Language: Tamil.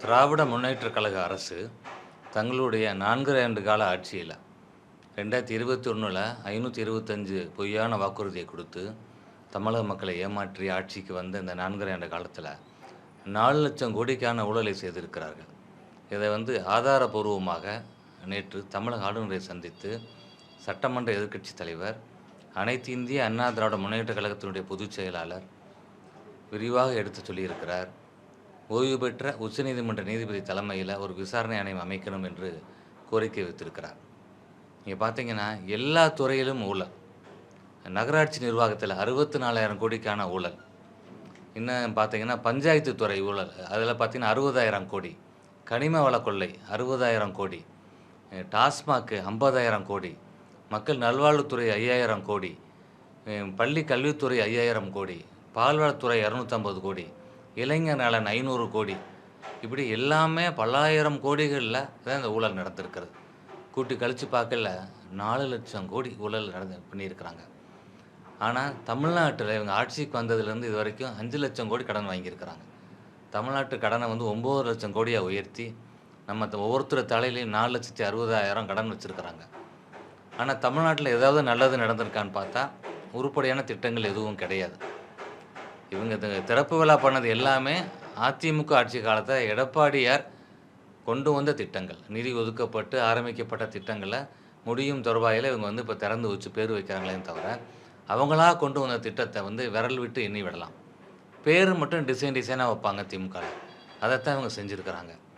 திராவிட முன்னேற்றக் கழக அரசு தங்களுடைய 4 ஆண்டு கால ஆட்சியில 2021ல 525 பொய்யான வாக்குறுதிய குடுத்து, தமிழக மக்களை ஏமாற்றி ஆட்சிக்கு வந்த இந்த 4 ஆண்டு காலத்தில 4,00,000 கோடிக்கான ஊழலை செய்திருக்கிறார்கள். இதை ஆதாரபூர்வமாக நேற்று தமிழக ஆளுநரை சந்தித்து, சட்டமன்ற எதிர்க்கட்சித் தலைவர், அனைத்து இந்திய அண்ணா திராவிட முன்னேற்றக் கழகத்தினுடைய பொதுச் செயலாளர் விரிவாக எடுத்துச் சொல்லியிருக்கிறார். ஓய்வு பெற்ற உச்சநீதிமன்ற நீதிபதி தலைமையில ஒரு விசாரணை ஆணையம் அமைக்கணும் என்று கோரிக்கை வைத்திருக்கிறார். நீங்க பார்த்தீங்கன்னா, எல்லா துறையிலும் ஊழல். நகராட்சி நிர்வாகத்தில 64,000 கோடிக்கான ஊழல். இன்னும் பார்த்தீங்கன்னா, பஞ்சாயத்து துறை ஊழல். அதில பார்த்தீங்கன்னா 60,000 கோடி. கனிம வள கொள்ளை 60,000 கோடி. டாஸ்மாக் 50,000 கோடி. மக்கள் நல்வாழ்வுத்துறை 5,000 கோடி. பள்ளி கல்வித்துறை 5,000 கோடி. பால்வளத்துறை 250 கோடி. இளைஞர் நலன் 500 கோடி. இப்படி எல்லாமே பல்லாயிரம் கோடிகள்ல தான் இந்த ஊழல் நடந்திருக்கிறது. கூட்டி கழிச்சு பார்க்கல 4,00,000 கோடி ஊழல் பண்ணியிருக்கிறாங்க. ஆனா, தமிழ்நாட்டில இவங்க ஆட்சிக்கு வந்ததிலிருந்து இதுவரைக்கும் 5,00,000 கோடி கடன் வாங்கியிருக்கிறாங்க. தமிழ்நாட்டு கடன 9,00,000 கோடியா உயர்த்தி, நம்ம ஒவ்வொருத்தர் தலையிலயும் 4,60,000 கடன் வச்சிருக்கிறாங்க. ஆனா, தமிழ்நாட்டில ஏதாவது நல்லது நடந்திருக்கான்னு பார்த்தா, உருப்படியான திட்டங்கள் எதுவும் கிடையாது. இவங்க திறப்பு விழா பண்ணது எல்லாமே அதிமுக ஆட்சி காலத்தில எடப்பாடியார் கொண்டு வந்த திட்டங்கள். நிதி ஒதுக்கப்பட்டு ஆரம்பிக்கப்பட்ட திட்டங்கள முடியும் தருவாயில இவங்க இப்ப திறந்து வச்சு பேர் வைக்கிறாங்களே தவிர, அவங்களா கொண்டு வந்த திட்டத்த விரல் விட்டு எண்ணி விடலாம். பேரு மட்டும் டிசைனா வைப்பாங்க திமுகல. அதத்தான் இவங்க செஞ்சிருக்கிறாங்க.